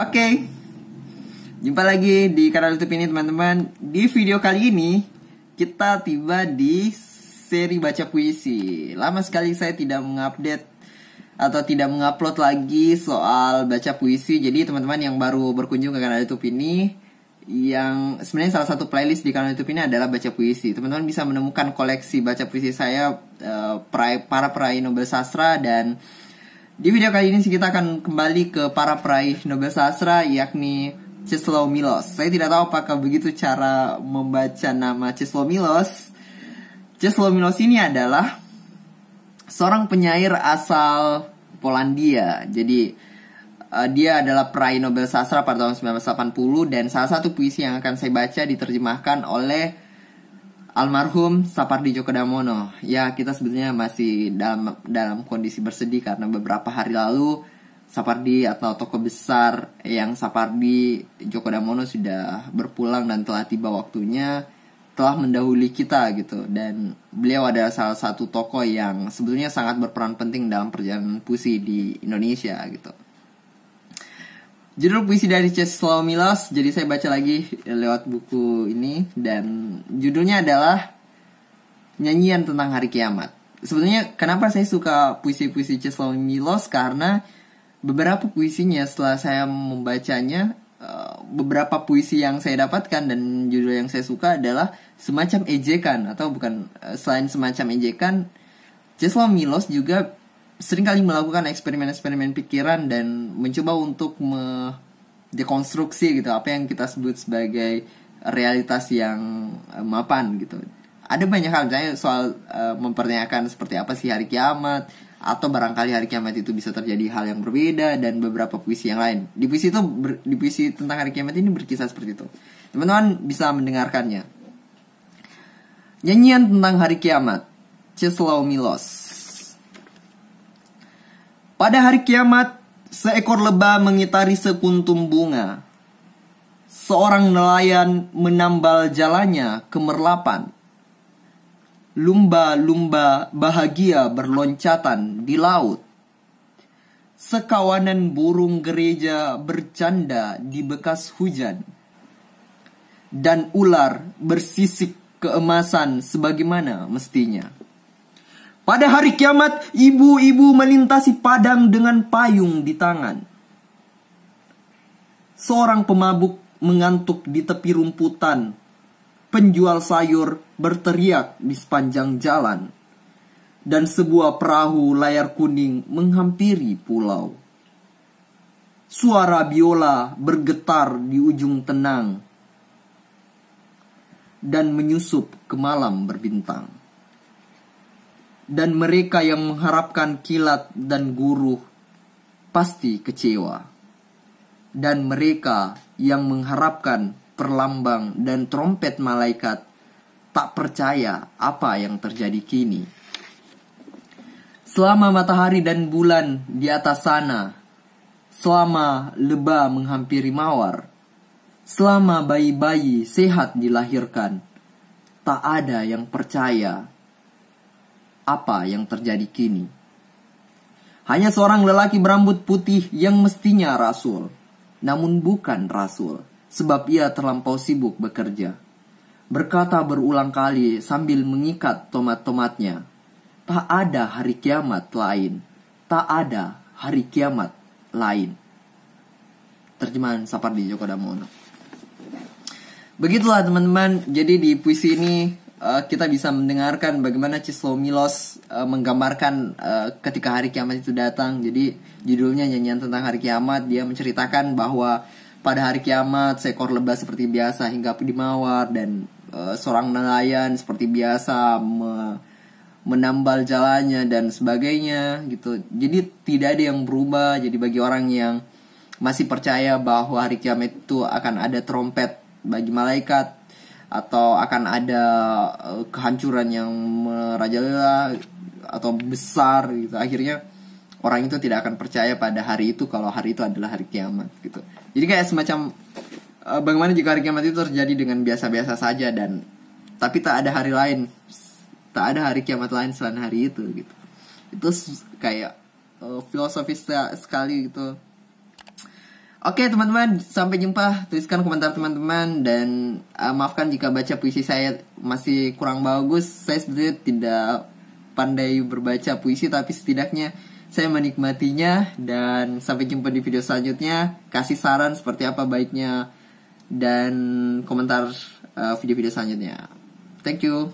Oke, jumpa lagi di kanal YouTube ini teman-teman. Di video kali ini kita tiba di seri baca puisi. Lama sekali saya tidak mengupdate atau tidak mengupload lagi soal baca puisi. Jadi teman-teman yang baru berkunjung ke kanal YouTube ini, yang sebenarnya salah satu playlist di kanal YouTube ini adalah baca puisi. Teman-teman bisa menemukan koleksi baca puisi saya, para peraih Nobel Sastra. Dan di video kali ini kita akan kembali ke para peraih Nobel Sastra, yakni Czesław Milosz. Saya tidak tahu apakah begitu cara membaca nama Czesław Milosz. Czesław Milosz ini adalah seorang penyair asal Polandia. Jadi dia adalah peraih Nobel Sastra pada tahun 1980. Dan salah satu puisi yang akan saya baca diterjemahkan oleh almarhum Sapardi Djoko Damono. Ya, kita sebetulnya masih dalam kondisi bersedih karena beberapa hari lalu Sapardi atau tokoh besar yang Sapardi Djoko Damono sudah berpulang dan telah tiba waktunya, telah mendahului kita gitu. Dan beliau adalah salah satu tokoh yang sebetulnya sangat berperan penting dalam perjalanan puisi di Indonesia gitu. Judul puisi dari Czesław Milosz, jadi saya baca lagi lewat buku ini, dan judulnya adalah Nyanyian Tentang Hari Kiamat. Sebenarnya kenapa saya suka puisi-puisi Czesław Milosz, karena beberapa puisinya setelah saya membacanya, beberapa puisi yang saya dapatkan dan judul yang saya suka adalah semacam ejekan, atau bukan, selain semacam ejekan, Czesław Milosz juga seringkali melakukan eksperimen-eksperimen pikiran dan mencoba untuk dekonstruksi gitu apa yang kita sebut sebagai realitas yang mapan gitu. Ada banyak hal, misalnya soal mempertanyakan seperti apa sih hari kiamat, atau barangkali hari kiamat itu bisa terjadi hal yang berbeda, dan beberapa puisi yang lain. Di puisi tentang hari kiamat ini berkisah seperti itu. Teman-teman bisa mendengarkannya. Nyanyian Tentang Hari Kiamat, Czesław Milosz. Pada hari kiamat, seekor lebah mengitari sekuntum bunga. Seorang nelayan menambal jalannya kemerlapan. Lumba-lumba bahagia berloncatan di laut. Sekawanan burung gereja bercanda di bekas hujan. Dan ular bersisik keemasan sebagaimana mestinya. Pada hari kiamat, ibu-ibu melintasi padang dengan payung di tangan. Seorang pemabuk mengantuk di tepi rumputan. Penjual sayur berteriak di sepanjang jalan. Dan sebuah perahu layar kuning menghampiri pulau. Suara biola bergetar di ujung tenang. Dan menyusup ke malam berbintang. Dan mereka yang mengharapkan kilat dan guruh pasti kecewa. Dan mereka yang mengharapkan perlambang dan trompet malaikat tak percaya apa yang terjadi kini. Selama matahari dan bulan di atas sana, selama lebah menghampiri mawar, selama bayi-bayi sehat dilahirkan, tak ada yang percaya apa yang terjadi kini. Hanya seorang lelaki berambut putih yang mestinya rasul, namun bukan rasul, sebab ia terlampau sibuk bekerja. Berkata berulang kali sambil mengikat tomat-tomatnya, tak ada hari kiamat lain, tak ada hari kiamat lain. Terjemahan Sapardi Djoko Damono. Begitulah teman-teman, jadi di puisi ini kita bisa mendengarkan bagaimana Czesław Milosz menggambarkan ketika hari kiamat itu datang. Jadi judulnya Nyanyian Tentang Hari Kiamat. Dia menceritakan bahwa pada hari kiamat seekor lebah seperti biasa hinggap di mawar, dan seorang nelayan seperti biasa menambal jalannya dan sebagainya gitu. Jadi tidak ada yang berubah. Jadi bagi orang yang masih percaya bahwa hari kiamat itu akan ada trompet bagi malaikat, atau akan ada kehancuran yang merajalela atau besar gitu, akhirnya orang itu tidak akan percaya pada hari itu kalau hari itu adalah hari kiamat gitu. Jadi kayak semacam bagaimana jika hari kiamat itu terjadi dengan biasa-biasa saja, dan tapi tak ada hari lain, tak ada hari kiamat lain selain hari itu gitu. Itu kayak filosofis sekali gitu. Oke teman-teman, sampai jumpa. Tuliskan komentar teman-teman. Dan maafkan jika baca puisi saya masih kurang bagus. Saya sebetulnya tidak pandai berbaca puisi, tapi setidaknya saya menikmatinya. Dan sampai jumpa di video selanjutnya. Kasih saran seperti apa baiknya, dan komentar video-video selanjutnya. Thank you.